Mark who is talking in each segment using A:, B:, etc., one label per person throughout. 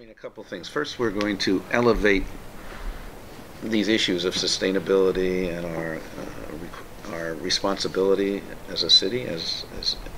A: A couple things. First, we're going to elevate these issues of sustainability and our responsibility as a city, as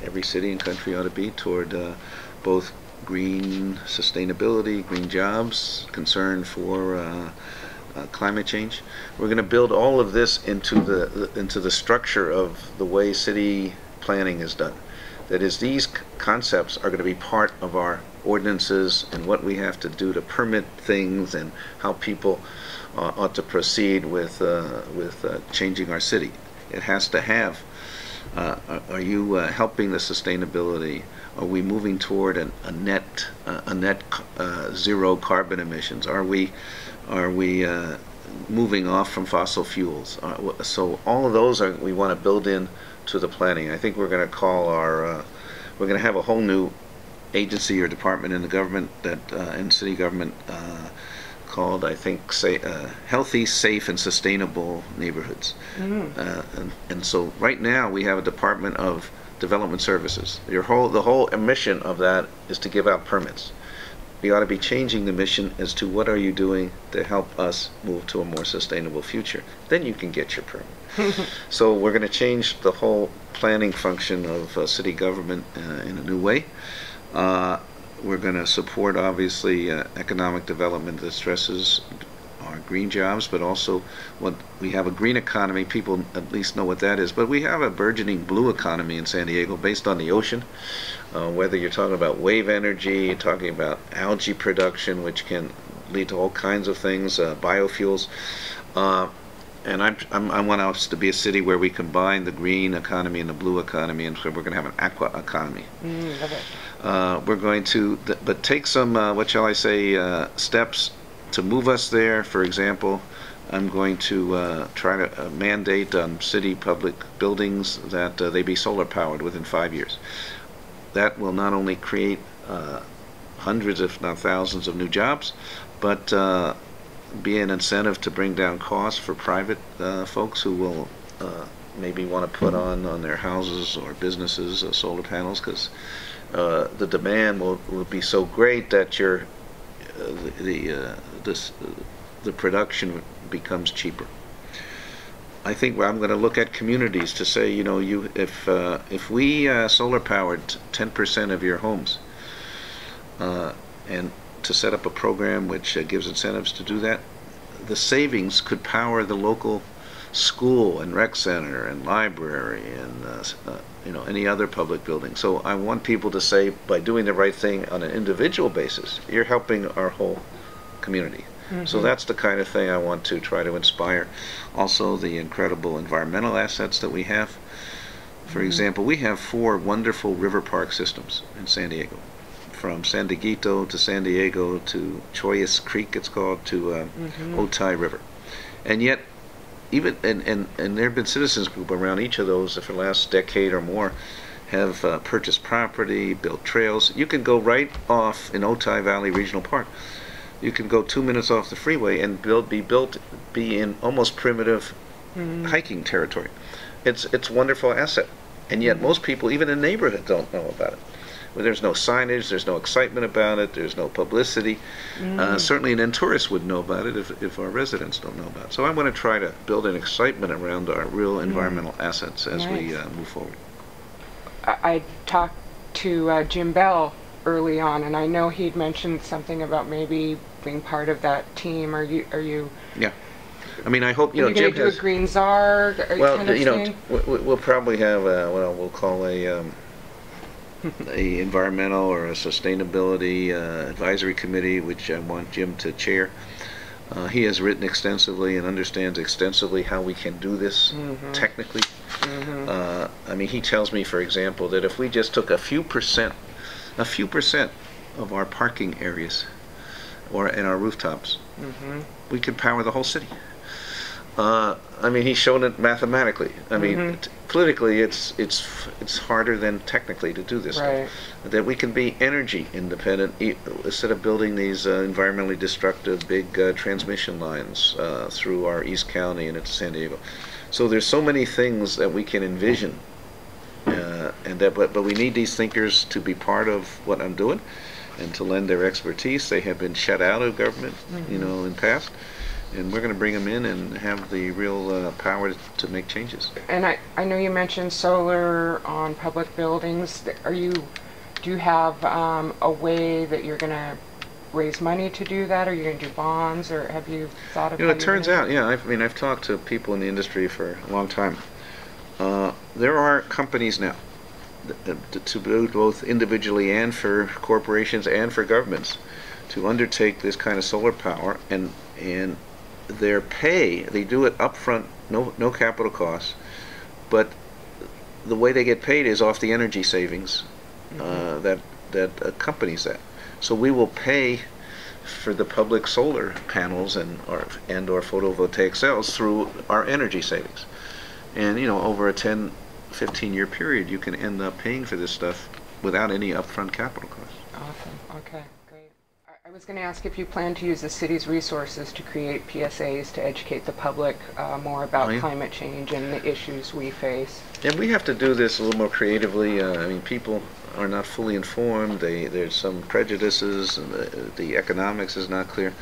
A: every city and country ought to be, toward both green sustainability, green jobs, concern for climate change. We're going to build all of this into the structure of the way city planning is done. That is, these concepts are going to be part of our ordinances and what we have to do to permit things and how people ought to proceed with changing our city. It has to have, are you helping the sustainability? Are we moving toward a net zero carbon emissions? Are we moving off from fossil fuels? So all of those we want to build in to the planning. I think we're going to call we're going to have a whole new agency or department in the government in city government called, I think, Healthy, Safe, and Sustainable Neighborhoods. And so right now we have a Department of Development Services. The whole mission of that is to give out permits. We ought to be changing the mission as to what are you doing to help us move to a more sustainable future. Then you can get your permit. So we're going to change the whole planning function of city government in a new way. We're going to support, obviously, economic development that stresses our green jobs, but also we have a green economy. People at least know what that is. But we have a burgeoning blue economy in San Diego based on the ocean. Whether you're talking about wave energy, you're talking about algae production, which can lead to all kinds of things, biofuels. And I want us to be a city where we combine the green economy and the blue economy, and so we're going to have an aqua economy. We're going to, but take some, what shall I say, steps to move us there. For example, I'm going to try to mandate on city public buildings that they be solar powered within 5 years. That will not only create hundreds, if not thousands, of new jobs, but be an incentive to bring down costs for private folks who will maybe want to put on their houses or businesses solar panels, because the demand will be so great that the production becomes cheaper. I think I'm going to look at communities to say, you know, if we solar powered 10% of your homes, and to set up a program which gives incentives to do that, the savings could power the local school and rec center and library and you know, any other public building. So I want people to say, by doing the right thing on an individual basis, you're helping our whole community. So that's the kind of thing I want to try to inspire. Also, the incredible environmental assets that we have. For example, we have 4 wonderful river park systems in San Diego. From San Dieguito to San Diego to Choyas Creek, it's called, to Otay River. And yet, even and there have been citizens groups around each of those for the last decade or more have purchased property, built trails. You can go right off in Otay Valley Regional Park. You can go 2 minutes off the freeway and be in almost primitive hiking territory. It's a wonderful asset, and yet most people, even in the neighborhood, don't know about it. There's no signage, there's no excitement about it, there's no publicity. Certainly then tourists would know about it if our residents don't know about it. So I want to try to build an excitement around our real environmental assets as we move forward.
B: I talked to Jim Bell early on, and I know he'd mentioned something about maybe being part of that team. Are you? Yeah.
A: I mean, I hope, you know,
B: Jim has... do a green czar kind of
A: you know, we'll probably have we'll call a environmental or a sustainability advisory committee, which I want Jim to chair. He has written extensively and understands extensively how we can do this technically. I mean, he tells me, for example, that if we just took a few percent of our parking areas or in our rooftops, we could power the whole city. I mean, he's shown it mathematically. I mean, politically, it's harder than technically to do this stuff. That we can be energy independent instead of building these environmentally destructive big transmission lines through our East County and into San Diego. So there's so many things that we can envision, but we need these thinkers to be part of what I'm doing. and to lend their expertise. They have been shut out of government, you know, in past, and we're going to bring them in and have the real power to make changes.
B: And I know you mentioned solar on public buildings. Do you have a way that you're going to raise money to do that? Are you going to do bonds, or have you thought of?
A: You know, it turns out, yeah, I mean, I've talked to people in the industry for a long time. There are companies now to build both individually and for corporations and for governments to undertake this kind of solar power, and their pay, they do it upfront, no capital costs, but the way they get paid is off the energy savings that accompanies that. So we will pay for the public solar panels and or photovoltaic cells through our energy savings. And you know, over a 10-15 year period, you can end up paying for this stuff without any upfront capital costs.
B: Awesome. Okay, great. I was going to ask if you plan to use the city's resources to create PSAs to educate the public more about climate change and the issues we face.
A: And we have to do this a little more creatively. I mean, people are not fully informed. There's some prejudices, and the economics is not clear.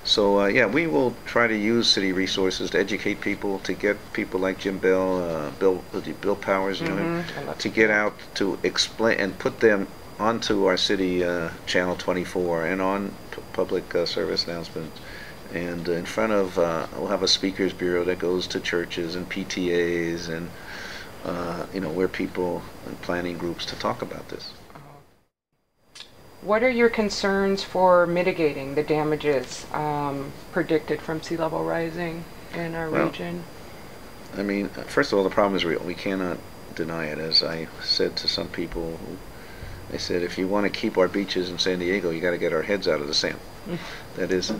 A: So yeah, we will try to use city resources to educate people, to get people like Jim Bell, Bill Powers, you know, to get out to explain and put them onto our city channel 24 and on public service announcements. And in front of, we'll have a speakers bureau that goes to churches and PTAs and you know, where people and planning groups to talk about this.
B: What are your concerns for mitigating the damages predicted from sea level rising in our region?
A: I mean, first of all, the problem is real. We cannot deny it. As I said to some people, I said, if you want to keep our beaches in San Diego, you got to get our heads out of the sand. That is,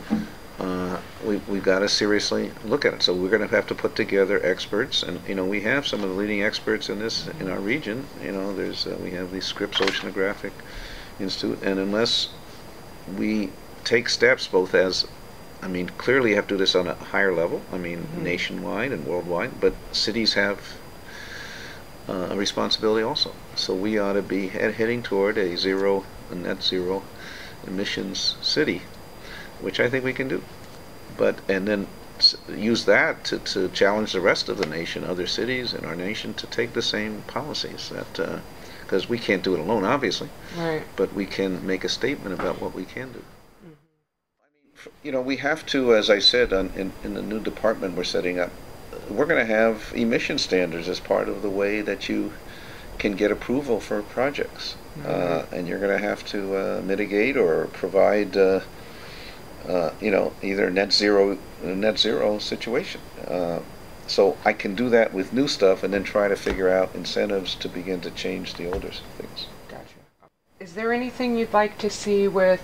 A: we've got to seriously look at it. So we're going to have to put together experts, and you know, we have some of the leading experts in this in our region. You know, there's we have the Scripps Oceanographic Institute, and unless we take steps both as, I mean, clearly you have to do this on a higher level, I mean, nationwide and worldwide, but cities have a responsibility also. So we ought to be heading toward a net zero emissions city, which I think we can do. But, and then use that to challenge the rest of the nation, other cities in our nation, to take the same policies that, because we can't do it alone, obviously,
B: right,
A: but we can make a statement about what we can do. I mean, you know, we have to, as I said, in the new department we're setting up, we're going to have emission standards as part of the way that you can get approval for projects. And you're going to have to mitigate or provide, you know, either net zero situation. So I can do that with new stuff and then try to figure out incentives to begin to change the older things.
B: Gotcha. Is there anything you'd like to see with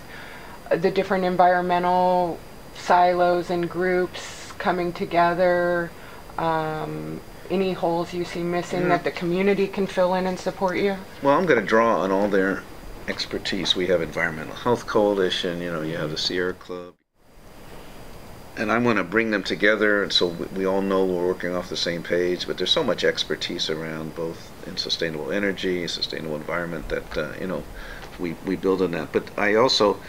B: the different environmental silos and groups coming together? Any holes you see missing that the community can fill in and support you?
A: Well, I'm going to draw on all their expertise. We have Environmental Health Coalition, you know, you have the Sierra Club. And I want to bring them together so we all know we're working off the same page, but there's so much expertise around both in sustainable energy, sustainable environment that, you know, we build on that. But I also,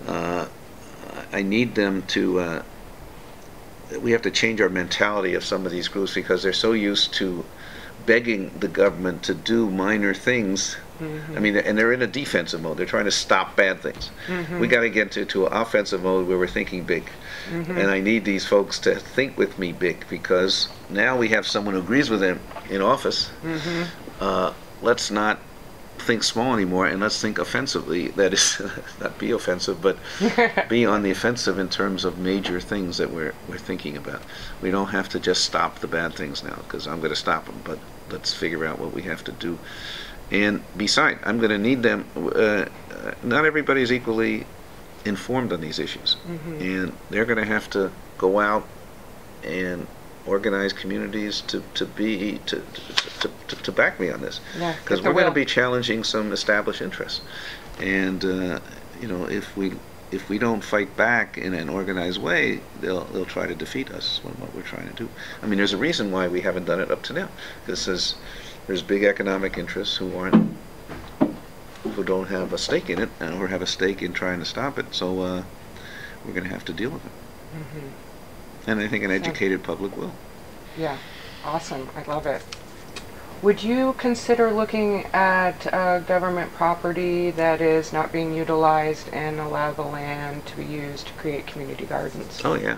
A: I need them to, we have to change our mentality of some of these groups because they're so used to begging the government to do minor things. I mean, and they're in a defensive mode. They're trying to stop bad things. We got to get to an offensive mode where we're thinking big. And I need these folks to think with me big, because now we have someone who agrees with them in office. Let's not think small anymore, and let's think offensively. That is, not be offensive, but be on the offensive in terms of major things that we're thinking about. We don't have to just stop the bad things now, because I'm going to stop them, but let's figure out what we have to do. And besides, I'm going to need them. Not everybody's equally informed on these issues, and they're going to have to go out and organize communities to back me on this, because we're going to be challenging some established interests. And you know, if we don't fight back in an organized way, they'll try to defeat us on what we're trying to do. I mean, there's a reason why we haven't done it up to now, because there's big economic interests who people don't have a stake in it or have a stake in trying to stop it. So we're going to have to deal with it. And I think an educated public will.
B: Yeah, awesome. I love it. Would you consider looking at government property that is not being utilized and allow the land to be used to create community gardens?
A: Oh yeah.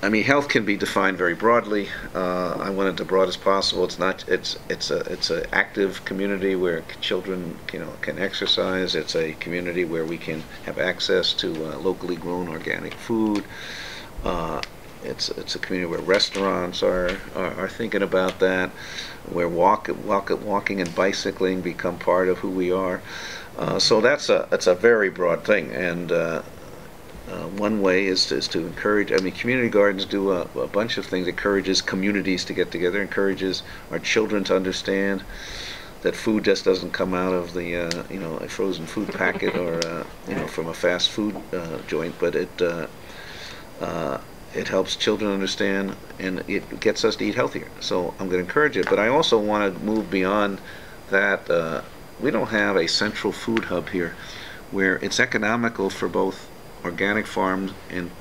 A: I mean, health can be defined very broadly. I want it as broad as possible. It's not. It's an active community where children, can exercise. It's a community where we can have access to locally grown organic food. It's a community where restaurants are thinking about that, where walking and bicycling become part of who we are. So that's a very broad thing, and one way is to encourage. I mean, community gardens do a bunch of things. It encourages communities to get together. Encourages our children to understand that food just doesn't come out of the a frozen food packet or from a fast food joint, but it helps children understand, and it gets us to eat healthier. So I'm going to encourage it, but I also want to move beyond that. We don't have a central food hub here where it's economical for both organic farms and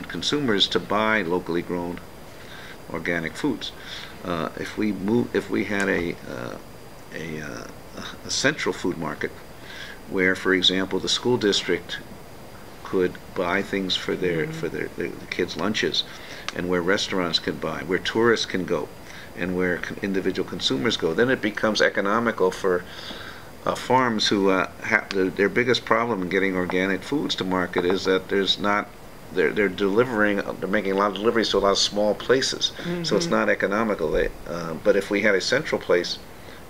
A: consumers to buy locally grown organic foods. If we had a central food market where, for example, the school district could buy things for their kids' lunches, and where restaurants can buy, where tourists can go, and where individual consumers go, then it becomes economical for farms who their biggest problem in getting organic foods to market is that they're making a lot of deliveries to a lot of small places, so it's not economical. But if we had a central place,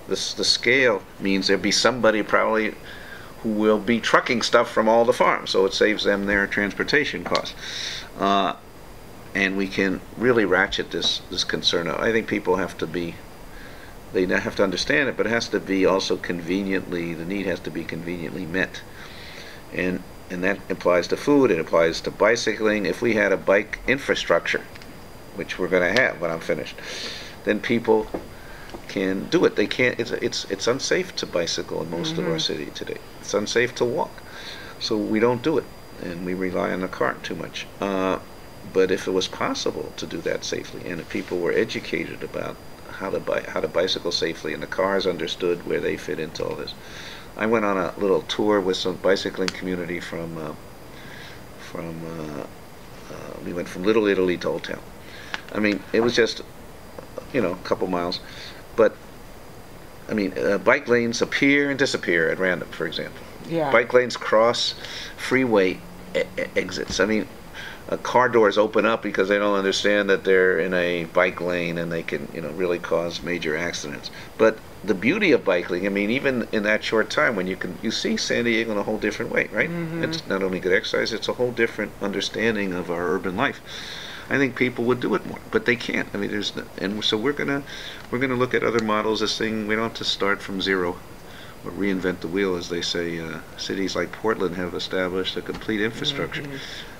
A: the scale means there'd be somebody probably who will be trucking stuff from all the farms, so it saves them their transportation costs. And we can really ratchet this concern up. I think people have to understand it, but it has to be also the need has to be conveniently met. And that applies to food, it applies to bicycling. If we had a bike infrastructure, which we're going to have when I'm finished, then people can do it. They can't. It's unsafe to bicycle in most of our city today. It's unsafe to walk, so we don't do it, and we rely on the cart too much. But if it was possible to do that safely, and if people were educated about how to bicycle safely, and the cars understood where they fit into all this. I went on a little tour with some bicycling community we went from Little Italy to Old Town. I mean, it was just a couple miles. But, I mean, bike lanes appear and disappear at random, for example.
B: Yeah.
A: Bike lanes cross freeway exits. I mean, car doors open up because they don't understand that they're in a bike lane, and they can, really cause major accidents. But the beauty of biking, I mean, even in that short time, when you see San Diego in a whole different way, right? It's not only good exercise, it's a whole different understanding of our urban life. I think people would do it more, but they can't. I mean, so we're gonna look at other models. This thing, we don't have to start from zero or reinvent the wheel, as they say. Cities like Portland have established a complete infrastructure.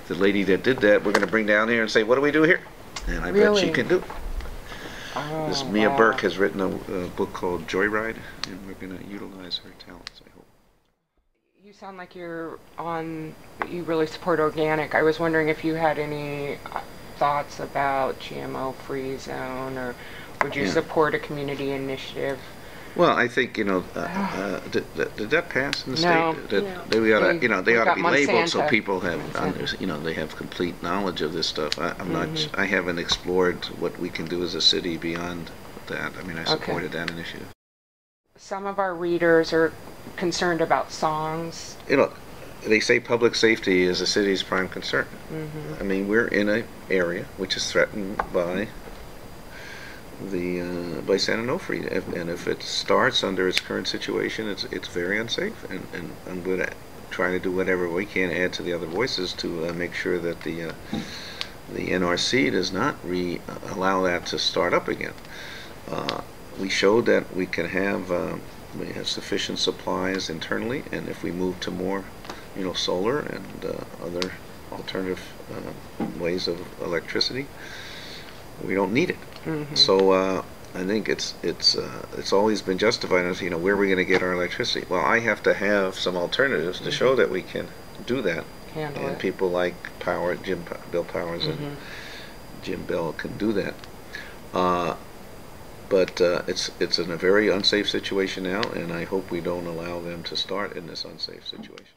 A: The lady that did that, we're going to bring down here and say, what do we do here? And I bet she can do it. This Mia Burke has written a book called Joyride, and we're going to utilize her talents, I hope.
B: You sound like you really support organic. I was wondering if you had any thoughts about GMO-free zone, or would you support a community initiative?
A: Well, I think did that pass in the state? They ought to be labeled so people have they have complete knowledge of this stuff. I haven't explored what we can do as a city beyond that. I mean, I supported that initiative.
B: Some of our readers are concerned about songs.
A: They say public safety is the city's prime concern. I mean, we're in an area which is threatened by San Onofre, and if it starts under its current situation, it's very unsafe. And I'm going to try to do whatever we can, add to the other voices to make sure that the NRC does not allow that to start up again. We showed that we have sufficient supplies internally, and if we move to more, solar and other alternative ways of electricity, we don't need it. So I think it's always been justified as, where are we going to get our electricity? Well, I have to have some alternatives to show that we can do that.
B: Handle
A: And
B: it.
A: people like Bill Powers and Jim Bell can do that. But it's in a very unsafe situation now, and I hope we don't allow them to start in this unsafe situation.